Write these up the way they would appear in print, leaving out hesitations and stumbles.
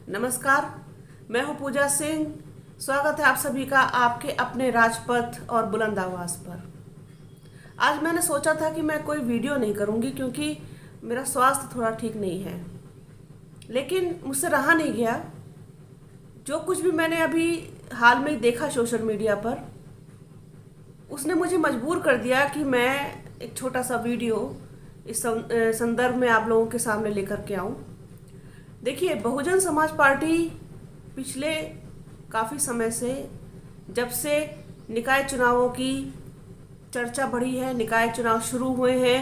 नमस्कार, मैं हूं पूजा सिंह। स्वागत है आप सभी का आपके अपने राजपथ और बुलंद आवाज़ पर। आज मैंने सोचा था कि मैं कोई वीडियो नहीं करूंगी क्योंकि मेरा स्वास्थ्य थोड़ा ठीक नहीं है, लेकिन मुझसे रहा नहीं गया। जो कुछ भी मैंने अभी हाल में ही देखा सोशल मीडिया पर, उसने मुझे मजबूर कर दिया कि मैं एक छोटा सा वीडियो इस संदर्भ में आप लोगों के सामने लेकर के आऊं। देखिए, बहुजन समाज पार्टी पिछले काफ़ी समय से, जब से निकाय चुनावों की चर्चा बढ़ी है, निकाय चुनाव शुरू हुए हैं,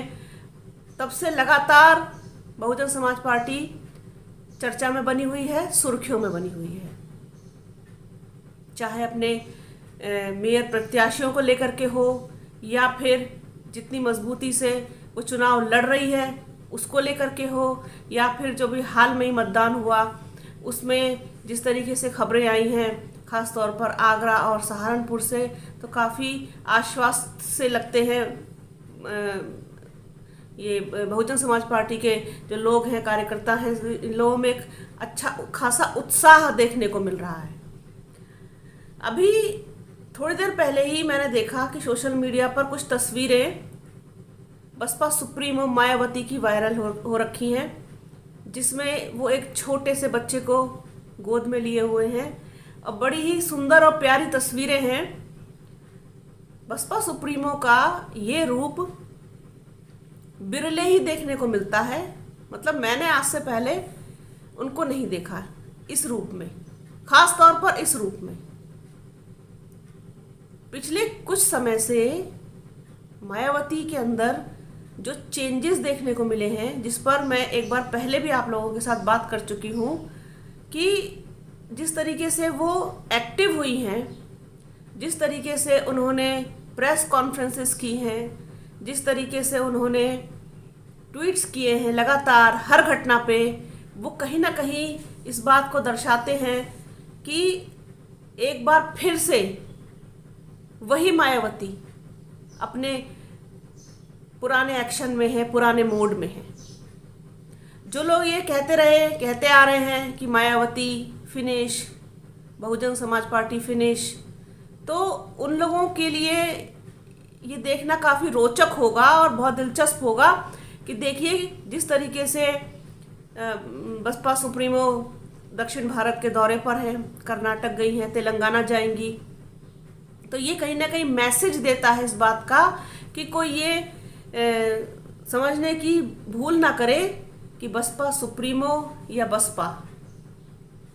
तब से लगातार बहुजन समाज पार्टी चर्चा में बनी हुई है, सुर्खियों में बनी हुई है। चाहे अपने मेयर प्रत्याशियों को लेकर के हो, या फिर जितनी मजबूती से वो चुनाव लड़ रही है उसको लेकर के हो, या फिर जो भी हाल में ही मतदान हुआ उसमें जिस तरीके से खबरें आई हैं, ख़ास तौर पर आगरा और सहारनपुर से, तो काफ़ी आश्वस्त से लगते हैं ये बहुजन समाज पार्टी के जो लोग हैं, कार्यकर्ता हैं, इन लोगों में एक अच्छा खासा उत्साह देखने को मिल रहा है। अभी थोड़ी देर पहले ही मैंने देखा कि सोशल मीडिया पर कुछ तस्वीरें बसपा सुप्रीमो मायावती की वायरल हो रखी हैं, जिसमें वो एक छोटे से बच्चे को गोद में लिए हुए हैं और बड़ी ही सुंदर और प्यारी तस्वीरें हैं। बसपा सुप्रीमो का ये रूप बिरले ही देखने को मिलता है। मतलब मैंने आज से पहले उनको नहीं देखा इस रूप में, खास तौर पर इस रूप में। पिछले कुछ समय से मायावती के अंदर जो चेंजेस देखने को मिले हैं, जिस पर मैं एक बार पहले भी आप लोगों के साथ बात कर चुकी हूँ, कि जिस तरीके से वो एक्टिव हुई हैं, जिस तरीके से उन्होंने प्रेस कॉन्फ्रेंसेस की हैं, जिस तरीके से उन्होंने ट्वीट्स किए हैं लगातार हर घटना पे, वो कहीं ना कहीं इस बात को दर्शाते हैं कि एक बार फिर से वही मायावती अपने पुराने एक्शन में है, पुराने मोड में है। जो लोग ये कहते आ रहे हैं कि Mayawati finish, Bahujan Samaj party finish, तो उन लोगों के लिए ये देखना काफ़ी रोचक होगा और बहुत दिलचस्प होगा कि देखिए जिस तरीके से बसपा सुप्रीमो दक्षिण भारत के दौरे पर हैं, कर्नाटक गई हैं, तेलंगाना जाएंगी, तो ये कहीं ना कहीं मैसेज देता है इस बात का कि कोई ये समझने की भूल ना करे कि बसपा सुप्रीमो या बसपा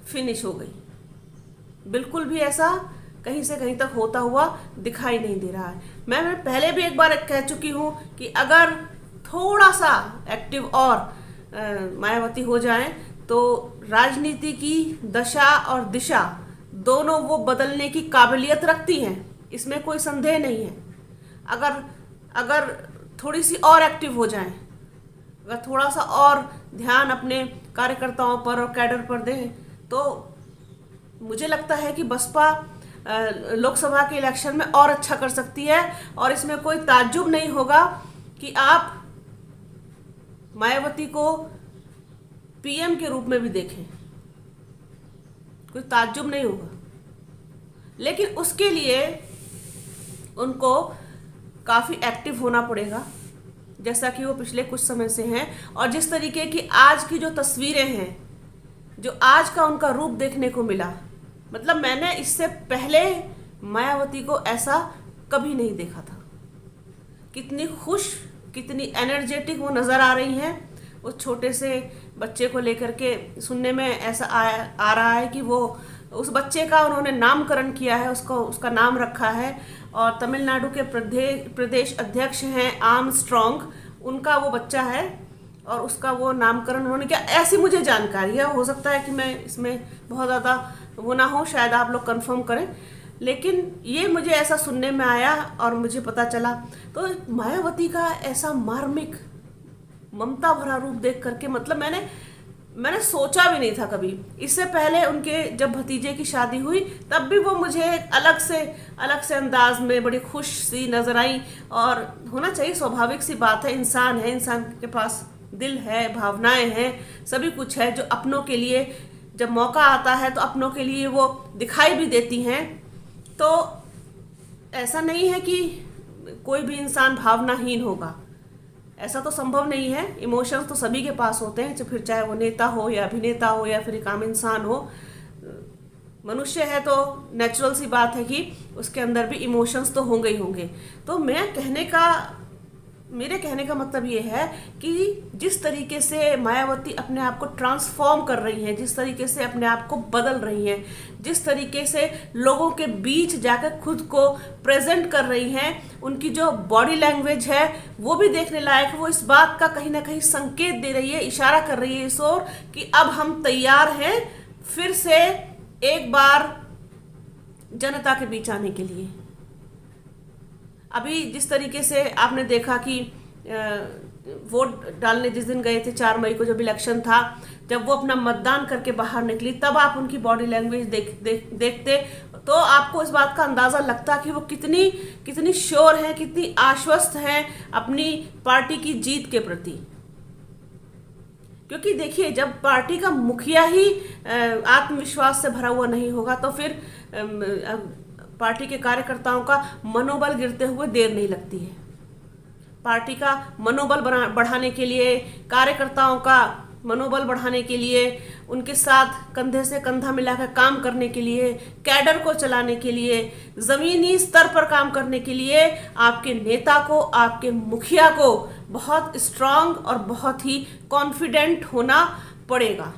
फिनिश हो गई। बिल्कुल भी ऐसा कहीं से कहीं तक होता हुआ दिखाई नहीं दे रहा है। मैं पहले भी एक बार कह चुकी हूँ कि अगर थोड़ा सा एक्टिव और मायावती हो जाएं तो राजनीति की दशा और दिशा दोनों वो बदलने की काबिलियत रखती हैं, इसमें कोई संदेह नहीं है। अगर थोड़ी सी और एक्टिव हो जाएं, अगर थोड़ा सा और ध्यान अपने कार्यकर्ताओं पर और कैडर पर दें, तो मुझे लगता है कि बसपा लोकसभा के इलेक्शन में और अच्छा कर सकती है। और इसमें कोई ताज्जुब नहीं होगा कि आप मायावती को पीएम के रूप में भी देखें, कोई ताज्जुब नहीं होगा। लेकिन उसके लिए उनको काफ़ी एक्टिव होना पड़ेगा, जैसा कि वो पिछले कुछ समय से हैं। और जिस तरीके की आज की जो तस्वीरें हैं, जो आज का उनका रूप देखने को मिला, मतलब मैंने इससे पहले मायावती को ऐसा कभी नहीं देखा था। कितनी खुश, कितनी एनर्जेटिक वो नज़र आ रही हैं। उस छोटे से बच्चे को लेकर के सुनने में ऐसा आ रहा है कि वो उस बच्चे का उन्होंने नामकरण किया है, उसका नाम रखा है, और तमिलनाडु के प्रदेश अध्यक्ष हैं आर्मस्ट्रॉन्ग, उनका वो बच्चा है और उसका वो नामकरण उन्होंने किया। ऐसी मुझे जानकारी है, हो सकता है कि मैं इसमें बहुत ज़्यादा वो ना हो, शायद आप लोग कंफर्म करें, लेकिन ये मुझे ऐसा सुनने में आया और मुझे पता चला। तो मायावती का ऐसा मार्मिक ममता भरा रूप देख करके, मतलब मैंने सोचा भी नहीं था कभी। इससे पहले उनके जब भतीजे की शादी हुई, तब भी वो मुझे एक अलग से अंदाज में बड़ी खुश सी नजर आई। और होना चाहिए, स्वाभाविक सी बात है, इंसान है, इंसान के पास दिल है, भावनाएं हैं, सभी कुछ है, जो अपनों के लिए जब मौका आता है तो अपनों के लिए वो दिखाई भी देती हैं। तो ऐसा नहीं है कि कोई भी इंसान भावनाहीन होगा, ऐसा तो संभव नहीं है। इमोशंस तो सभी के पास होते हैं, फिर चाहे वो नेता हो या अभिनेता हो या फिर एक आम इंसान हो। मनुष्य है तो नेचुरल सी बात है कि उसके अंदर भी इमोशंस तो होंगे ही होंगे। तो मेरे कहने का मतलब ये है कि जिस तरीके से मायावती अपने आप को ट्रांसफॉर्म कर रही हैं, जिस तरीके से अपने आप को बदल रही हैं, जिस तरीके से लोगों के बीच जाकर खुद को प्रेजेंट कर रही हैं, उनकी जो बॉडी लैंग्वेज है वो भी देखने लायक है। वो इस बात का कहीं ना कहीं संकेत दे रही है, इशारा कर रही है इस ओर कि अब हम तैयार हैं फिर से एक बार जनता के बीच आने के लिए। अभी जिस तरीके से आपने देखा कि वोट डालने जिस दिन गए थे 4 मई को जब इलेक्शन था, जब वो अपना मतदान करके बाहर निकली, तब आप उनकी बॉडी लैंग्वेज देखते तो आपको इस बात का अंदाज़ा लगता कि वो कितनी श्योर हैं, कितनी आश्वस्त हैं अपनी पार्टी की जीत के प्रति। क्योंकि देखिए, जब पार्टी का मुखिया ही आत्मविश्वास से भरा हुआ नहीं होगा तो फिर पार्टी के कार्यकर्ताओं का मनोबल गिरते हुए देर नहीं लगती है। पार्टी का मनोबल बढ़ाने के लिए, कार्यकर्ताओं का मनोबल बढ़ाने के लिए, उनके साथ कंधे से कंधा मिलाकर काम करने के लिए, कैडर को चलाने के लिए, ज़मीनी स्तर पर काम करने के लिए आपके नेता को, आपके मुखिया को बहुत स्ट्रांग और बहुत ही कॉन्फिडेंट होना पड़ेगा।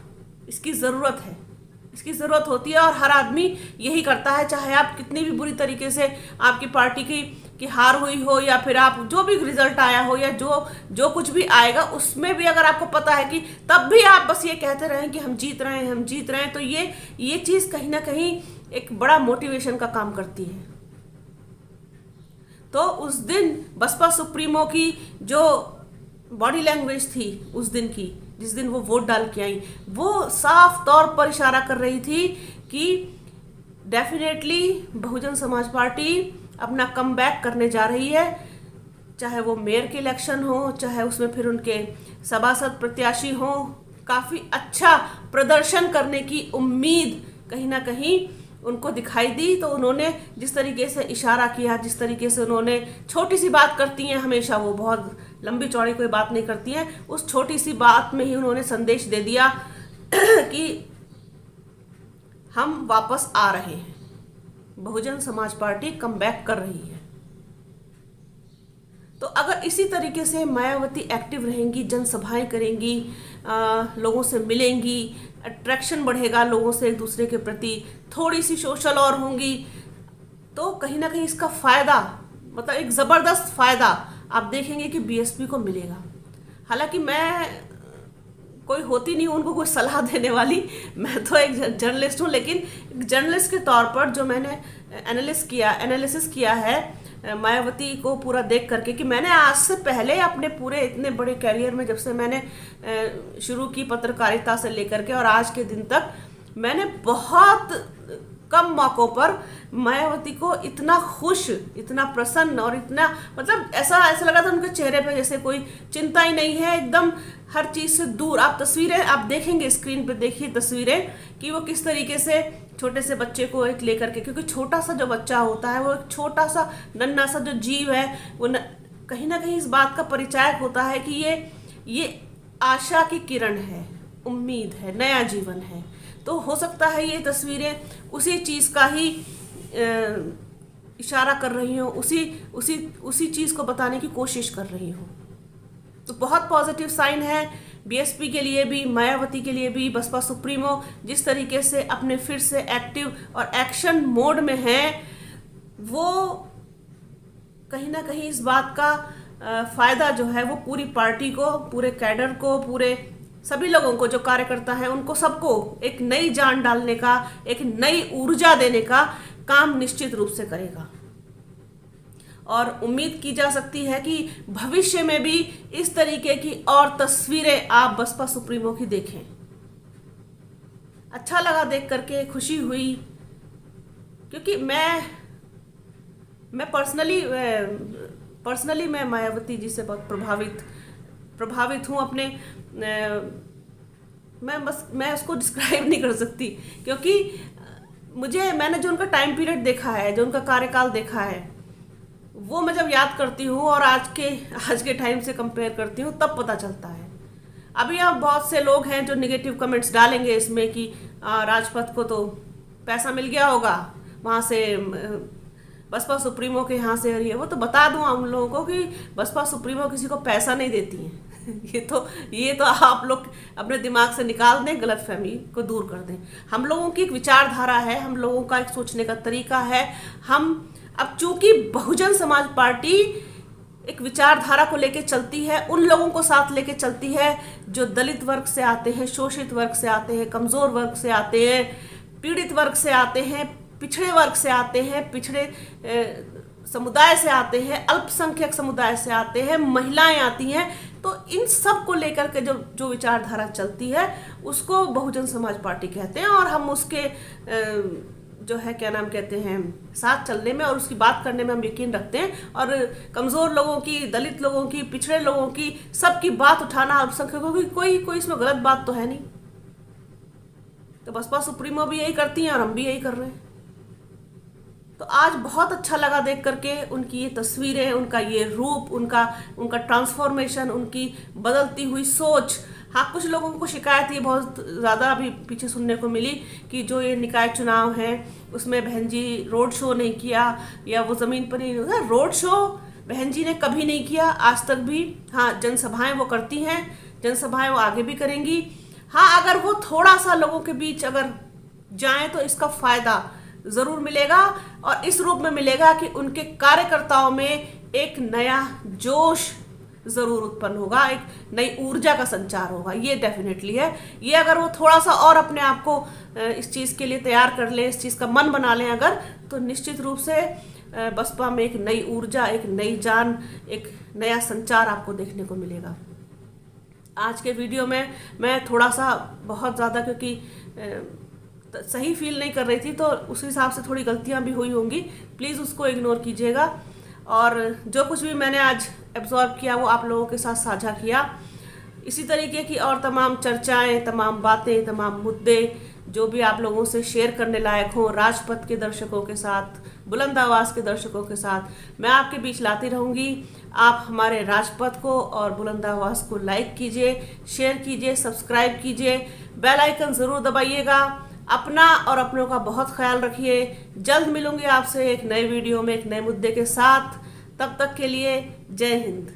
इसकी ज़रूरत होती है और हर आदमी यही करता है। चाहे आप कितनी भी बुरी तरीके से आपकी पार्टी की हार हुई हो या फिर आप जो भी रिजल्ट आया हो या जो कुछ भी आएगा उसमें भी अगर आपको पता है कि तब भी आप बस ये कहते रहें कि हम जीत रहे हैं, तो ये चीज़ कहीं ना कहीं एक बड़ा मोटिवेशन का काम करती है। तो उस दिन बसपा सुप्रीमो की जो बॉडी लैंग्वेज थी उस दिन की, जिस दिन वो वोट डाल के आई, वो साफ तौर पर इशारा कर रही थी कि डेफिनेटली बहुजन समाज पार्टी अपना कमबैक करने जा रही है। चाहे वो मेयर के इलेक्शन हो, चाहे उसमें फिर उनके सभासद प्रत्याशी हो, काफ़ी अच्छा प्रदर्शन करने की उम्मीद कहीं ना कहीं उनको दिखाई दी। तो उन्होंने जिस तरीके से इशारा किया, जिस तरीके से उन्होंने, छोटी सी बात करती हैं हमेशा, वो बहुत लंबी चौड़ी कोई बात नहीं करती हैं, उस छोटी सी बात में ही उन्होंने संदेश दे दिया कि हम वापस आ रहे हैं, बहुजन समाज पार्टी कमबैक कर रही है। तो अगर इसी तरीके से मायावती एक्टिव रहेंगी, जनसभाएं करेंगी, लोगों से मिलेंगी, अट्रैक्शन बढ़ेगा लोगों से एक दूसरे के प्रति, थोड़ी सी सोशल और होंगी, तो कहीं ना कहीं इसका फ़ायदा, मतलब एक ज़बरदस्त फ़ायदा आप देखेंगे कि बीएसपी को मिलेगा। हालांकि मैं कोई होती नहीं उनको कोई सलाह देने वाली, मैं तो एक जर्नलिस्ट हूँ, लेकिन जर्नलिस्ट के तौर पर जो मैंने एनालिसिस किया है मायावती को पूरा देख करके, कि मैंने आज से पहले अपने पूरे इतने बड़े कैरियर में, जब से मैंने शुरू की पत्रकारिता से लेकर के और आज के दिन तक, मैंने बहुत कम मौक़ों पर मायावती को इतना खुश, इतना प्रसन्न और इतना, मतलब ऐसा लगा था उनके चेहरे पे जैसे कोई चिंता ही नहीं है, एकदम हर चीज़ से दूर। आप तस्वीरें आप देखेंगे, स्क्रीन पे देखिए तस्वीरें कि वो किस तरीके से छोटे से बच्चे को एक लेकर के, क्योंकि छोटा सा जो बच्चा होता है वो एक छोटा सा नन्हा सा जो जीव है वो कहीं ना कहीं इस बात का परिचायक होता है कि ये आशा की किरण है, उम्मीद है, नया जीवन है। तो हो सकता है ये तस्वीरें उसी चीज़ का ही इशारा कर रही हो, उसी चीज़ को बताने की कोशिश कर रही हो। तो बहुत पॉजिटिव साइन है बीएसपी के लिए भी, मायावती के लिए भी। बसपा सुप्रीमो जिस तरीके से अपने फिर से एक्टिव और एक्शन मोड में हैं, वो कहीं ना कहीं इस बात का फ़ायदा जो है वो पूरी पार्टी को, पूरे कैडर को, पूरे सभी लोगों को, जो कार्यकर्ता हैं उनको, सबको एक नई जान डालने का, एक नई ऊर्जा देने का काम निश्चित रूप से करेगा। और उम्मीद की जा सकती है कि भविष्य में भी इस तरीके की और तस्वीरें आप बसपा सुप्रीमो की देखें। अच्छा लगा देख करके, खुशी हुई, क्योंकि मैं पर्सनली मैं मायावती जी से बहुत प्रभावित हूँ। अपने मैं उसको डिस्क्राइब नहीं कर सकती, क्योंकि मैंने जो उनका टाइम पीरियड देखा है, जो उनका कार्यकाल देखा है, वो मैं जब याद करती हूँ और आज के टाइम से कंपेयर करती हूँ, तब पता चलता है। अभी यहाँ बहुत से लोग हैं जो निगेटिव कमेंट्स डालेंगे इसमें कि राजपथ को तो पैसा मिल गया होगा वहाँ से, बसपा सुप्रीमो के यहाँ से, और ये वो। तो बता दूँ हम लोगों को कि बसपा सुप्रीमो किसी को पैसा नहीं देती है। ये तो आप लोग अपने दिमाग से निकाल दें, गलतफहमी को दूर कर दें। हम लोगों की एक विचारधारा है, हम लोगों का एक सोचने का तरीका है। अब चूंकि बहुजन समाज पार्टी एक विचारधारा को लेके चलती है, उन लोगों को साथ लेके चलती है जो दलित वर्ग से आते हैं, शोषित वर्ग से आते हैं, कमजोर वर्ग से आते हैं, पीड़ित वर्ग से आते हैं, पिछड़े वर्ग से आते हैं, पिछड़े समुदाय से आते हैं, अल्पसंख्यक समुदाय से आते हैं, महिलाएं आती हैं। तो इन सब को लेकर के जो विचारधारा चलती है उसको बहुजन समाज पार्टी कहते हैं, और हम उसके जो है क्या नाम कहते हैं, साथ चलने में और उसकी बात करने में हम यकीन रखते हैं। और कमज़ोर लोगों की, दलित लोगों की, पिछड़े लोगों की, सबकी बात उठाना, अल्पसंख्यकों की, कोई इसमें गलत बात तो है नहीं। तो बसपा सुप्रीमो भी यही करती हैं और हम भी यही कर रहे हैं। तो आज बहुत अच्छा लगा देख करके उनकी ये तस्वीरें, उनका ये रूप, उनका ट्रांसफॉर्मेशन, उनकी बदलती हुई सोच। हाँ, कुछ लोगों को शिकायत ये बहुत ज़्यादा अभी पीछे सुनने को मिली कि जो ये निकाय चुनाव है उसमें बहन जी रोड शो नहीं किया, या वो ज़मीन पर नहीं होता। रोड शो बहन जी ने कभी नहीं किया आज तक भी। हाँ, जनसभाएं वो करती हैं, जनसभाएं वो आगे भी करेंगी। हाँ, अगर वो थोड़ा सा लोगों के बीच अगर जाएं तो इसका फ़ायदा ज़रूर मिलेगा, और इस रूप में मिलेगा कि उनके कार्यकर्ताओं में एक नया जोश ज़रूर उत्पन्न होगा, एक नई ऊर्जा का संचार होगा। ये डेफिनेटली है। ये अगर वो थोड़ा सा और अपने आप को इस चीज़ के लिए तैयार कर ले, इस चीज़ का मन बना लें अगर, तो निश्चित रूप से बसपा में एक नई ऊर्जा, एक नई जान, एक नया संचार आपको देखने को मिलेगा। आज के वीडियो में मैं थोड़ा सा बहुत ज़्यादा, क्योंकि सही फील नहीं कर रही थी, तो उस हिसाब से थोड़ी गलतियां भी हुई होंगी, प्लीज़ उसको इग्नोर कीजिएगा। और जो कुछ भी मैंने आज एब्जॉर्ब किया वो आप लोगों के साथ साझा किया। इसी तरीके की और तमाम चर्चाएं, तमाम बातें, तमाम मुद्दे जो भी आप लोगों से शेयर करने लायक हो, राजपथ के दर्शकों के साथ, बुलंद आवाज़ के दर्शकों के साथ, मैं आपके बीच लाती रहूँगी। आप हमारे राजपथ को और बुलंद आवाज़ को लाइक कीजिए, शेयर कीजिए, सब्सक्राइब कीजिए, बेल आइकन ज़रूर दबाइएगा। अपना और अपनों का बहुत ख्याल रखिए। जल्द मिलूंगी आपसे एक नए वीडियो में, एक नए मुद्दे के साथ। तब तक के लिए जय हिंद।